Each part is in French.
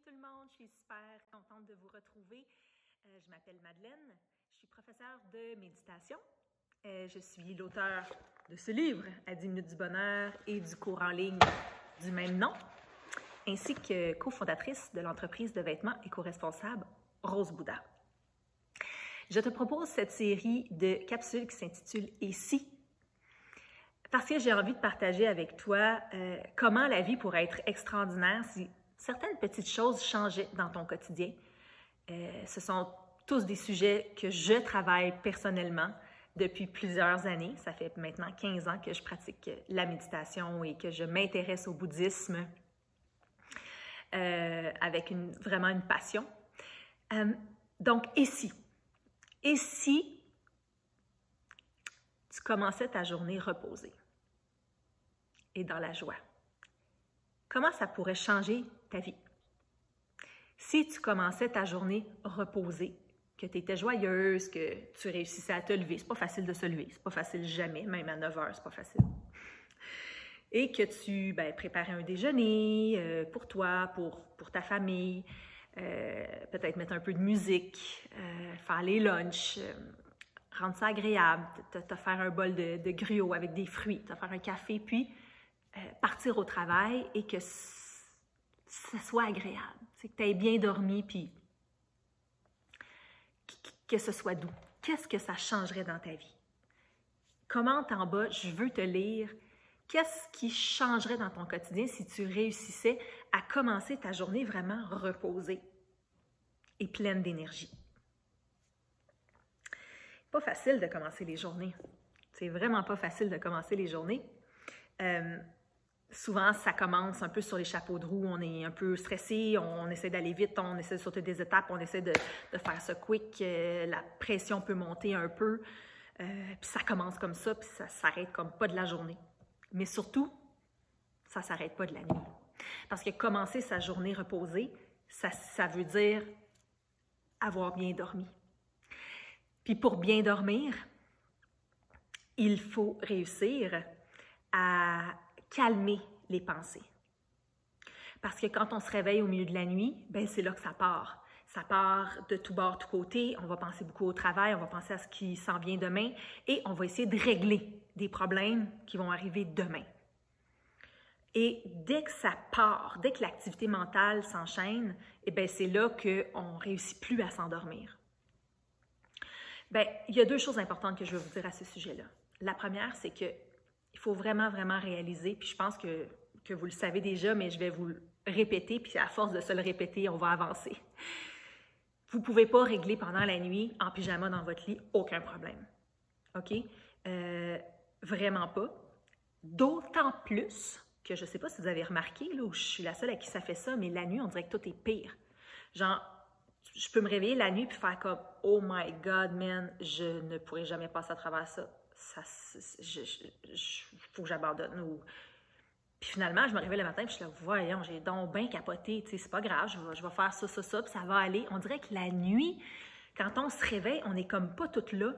tout le monde, je suis super contente de vous retrouver. Je m'appelle Madeleine, je suis professeure de méditation. Je suis l'auteure de ce livre, à 10 minutes du bonheur, et du cours en ligne du même nom, ainsi que cofondatrice de l'entreprise de vêtements éco-responsables Rose Bouddha. Je te propose cette série de capsules qui s'intitule « Et si ?» parce que j'ai envie de partager avec toi comment la vie pourrait être extraordinaire si certaines petites choses changeaient dans ton quotidien. Ce sont tous des sujets que je travaille personnellement depuis plusieurs années. Ça fait maintenant 15 ans que je pratique la méditation et que je m'intéresse au bouddhisme avec vraiment une passion. Donc, et si? Et si tu commençais ta journée reposée et dans la joie? Comment ça pourrait changer ta vie? Si tu commençais ta journée reposée, que tu étais joyeuse, que tu réussissais à te lever, c'est pas facile de se lever, c'est pas facile jamais, même à 9 heures, c'est pas facile. Et que tu préparais un déjeuner pour toi, pour ta famille, peut-être mettre un peu de musique, faire les lunchs, rendre ça agréable, te faire un bol de gruau avec des fruits, te faire un café, puis partir au travail et que ça soit agréable, que tu aies bien dormi, puis que ce soit doux. Qu'est-ce que ça changerait dans ta vie? Commente en bas, je veux te lire. Qu'est-ce qui changerait dans ton quotidien si tu réussissais à commencer ta journée vraiment reposée et pleine d'énergie? Pas facile de commencer les journées. C'est vraiment pas facile de commencer les journées. Souvent, ça commence un peu sur les chapeaux de roue, on est un peu stressé, on essaie d'aller vite, on essaie de sauter des étapes, on essaie de faire ça quick, la pression peut monter un peu, puis ça commence comme ça, puis ça s'arrête comme pas de la journée. Mais surtout, ça s'arrête pas de la nuit. Parce que commencer sa journée reposée, ça veut dire avoir bien dormi. Puis pour bien dormir, il faut réussir à calmer les pensées. Parce que quand on se réveille au milieu de la nuit, c'est là que ça part. Ça part de tout bord, tout côté. On va penser beaucoup au travail, on va penser à ce qui s'en vient demain et on va essayer de régler des problèmes qui vont arriver demain. Et dès que ça part, dès que l'activité mentale s'enchaîne, c'est là qu'on ne réussit plus à s'endormir. Il y a deux choses importantes que je veux vous dire à ce sujet-là. La première, c'est que il faut vraiment, vraiment réaliser, puis je pense que vous le savez déjà, mais je vais vous le répéter, puis à force de se le répéter, on va avancer. Vous ne pouvez pas régler pendant la nuit, en pyjama dans votre lit, aucun problème. OK? Vraiment pas. D'autant plus que je ne sais pas si vous avez remarqué, là, où je suis la seule à qui ça fait ça, mais la nuit, on dirait que tout est pire. Genre, je peux me réveiller la nuit puis faire comme « Oh my God, man, je ne pourrai jamais passer à travers ça. » Faut que j'abandonne. Puis finalement, je me réveille le matin, puis je suis là, voyons, j'ai donc bien capoté, c'est pas grave, je vais faire ça, puis ça va aller. On dirait que la nuit, quand on se réveille, on n'est comme pas toutes là.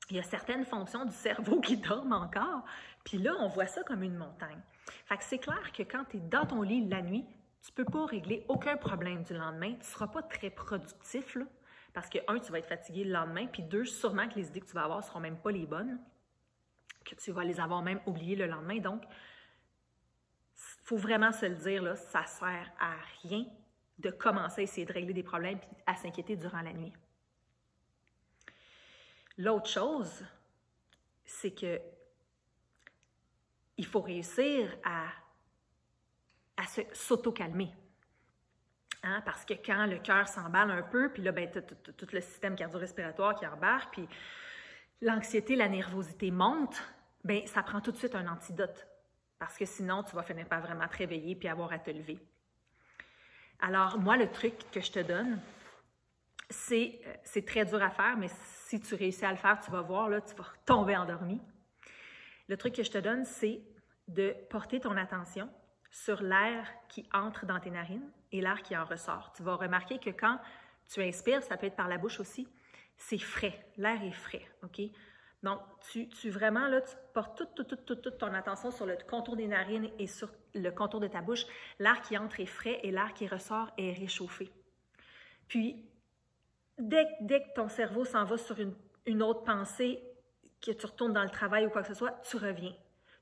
Il y a certaines fonctions du cerveau qui dorment encore, puis là, on voit ça comme une montagne. Fait que c'est clair que quand tu es dans ton lit la nuit, tu peux pas régler aucun problème du lendemain, tu seras pas très productif, là. Parce que, un, tu vas être fatigué le lendemain, puis deux, sûrement que les idées que tu vas avoir ne seront même pas les bonnes, que tu vas les avoir même oubliées le lendemain. Donc, il faut vraiment se le dire, là, ça ne sert à rien de commencer à essayer de régler des problèmes et à s'inquiéter durant la nuit. L'autre chose, c'est que il faut réussir à s'auto-calmer. Hein? Parce que quand le cœur s'emballe un peu, puis là, tout le système cardio-respiratoire qui embarque, puis l'anxiété, la nervosité monte, ça prend tout de suite un antidote. Parce que sinon, tu vas finir par vraiment te réveiller puis avoir à te lever. Alors, moi, le truc que je te donne, c'est très dur à faire, mais si tu réussis à le faire, tu vas voir, là, tu vas tomber endormi. Le truc que je te donne, c'est de porter ton attention sur l'air qui entre dans tes narines et l'air qui en ressort. Tu vas remarquer que quand tu inspires, ça peut être par la bouche aussi, c'est frais, l'air est frais, OK? Donc, vraiment, là, tu portes toute ton attention sur le contour des narines et sur le contour de ta bouche. L'air qui entre est frais et l'air qui ressort est réchauffé. Puis, dès que ton cerveau s'en va sur une autre pensée, que tu retournes dans le travail ou quoi que ce soit, tu reviens.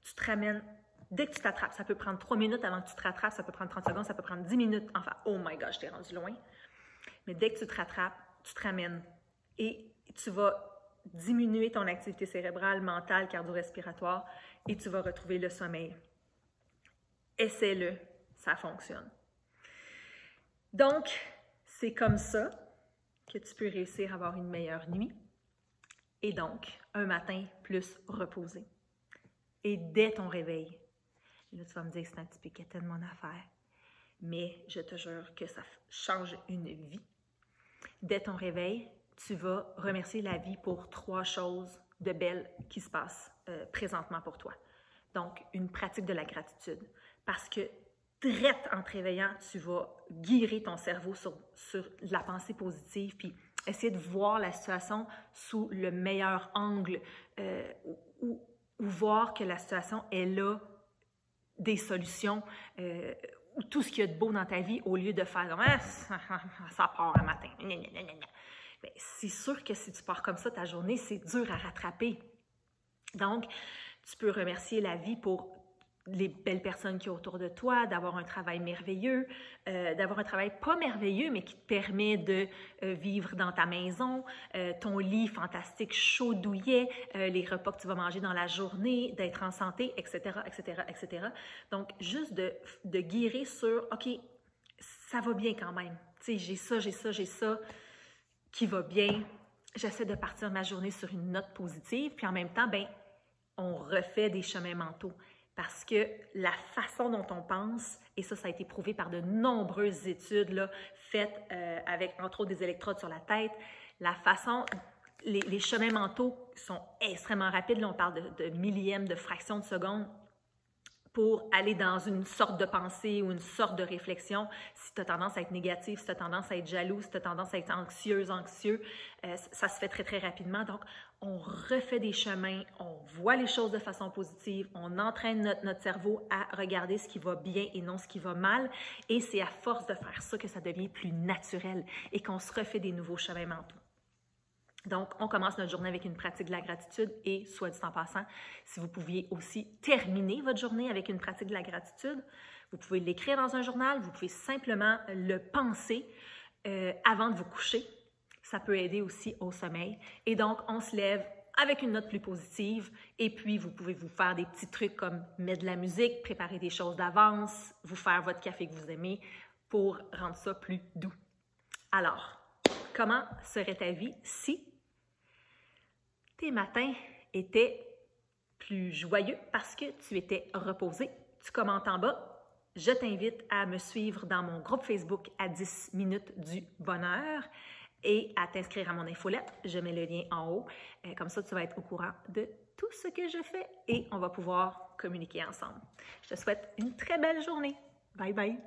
Tu te ramènes. Dès que tu t'attrapes, ça peut prendre 3 minutes avant que tu te rattrapes, ça peut prendre 30 secondes, ça peut prendre 10 minutes. Enfin, oh my gosh, je t'ai rendu loin. Mais dès que tu te rattrapes, tu te ramènes et tu vas diminuer ton activité cérébrale, mentale, cardio-respiratoire et tu vas retrouver le sommeil. Essaie-le, ça fonctionne. Donc, c'est comme ça que tu peux réussir à avoir une meilleure nuit et donc un matin plus reposé. Et dès ton réveil, là tu vas me dire que c'est un petit peu quétaine de mon affaire, mais je te jure que ça change une vie. Dès ton réveil, tu vas remercier la vie pour 3 choses de belles qui se passent présentement pour toi. Donc, une pratique de la gratitude. Parce que, direct en te réveillant, tu vas guider ton cerveau sur la pensée positive, puis essayer de voir la situation sous le meilleur angle, ou voir que la situation est là, des solutions, ou tout ce qu'il y a de beau dans ta vie, au lieu de faire comme ça part un matin. C'est sûr que si tu pars comme ça, ta journée, c'est dur à rattraper. Donc, tu peux remercier la vie pour les belles personnes qui sont autour de toi, d'avoir un travail merveilleux, d'avoir un travail pas merveilleux, mais qui te permet de vivre dans ta maison, ton lit fantastique, chaud, douillet, les repas que tu vas manger dans la journée, d'être en santé, etc., etc., etc. Donc, juste de guérir sur, OK, ça va bien quand même. Tu sais, j'ai ça qui va bien. J'essaie de partir ma journée sur une note positive, puis en même temps, ben, on refait des chemins mentaux. Parce que la façon dont on pense, et ça a été prouvé par de nombreuses études là, faites avec, entre autres, des électrodes sur la tête, la façon, les chemins mentaux sont extrêmement rapides. Là, on parle de millièmes, de fractions de secondes pour aller dans une sorte de pensée ou une sorte de réflexion. Si tu as tendance à être négatif, si tu as tendance à être jaloux, si tu as tendance à être anxieux, ça se fait très, très rapidement. Donc, on refait des chemins, on voit les choses de façon positive, on entraîne notre cerveau à regarder ce qui va bien et non ce qui va mal. Et c'est à force de faire ça que ça devient plus naturel et qu'on se refait des nouveaux chemins mentaux. Donc, on commence notre journée avec une pratique de la gratitude et, soit dit en passant, si vous pouviez aussi terminer votre journée avec une pratique de la gratitude, vous pouvez l'écrire dans un journal, vous pouvez simplement le penser avant de vous coucher. Ça peut aider aussi au sommeil. Et donc, on se lève avec une note plus positive et puis vous pouvez vous faire des petits trucs comme mettre de la musique, préparer des choses d'avance, vous faire votre café que vous aimez pour rendre ça plus doux. Alors, comment serait ta vie si tes matins étaient plus joyeux parce que tu étais reposé? Tu commentes en bas. Je t'invite à me suivre dans mon groupe Facebook à 10 minutes du bonheur et à t'inscrire à mon infolette. Je mets le lien en haut. Comme ça, tu vas être au courant de tout ce que je fais et on va pouvoir communiquer ensemble. Je te souhaite une très belle journée. Bye bye!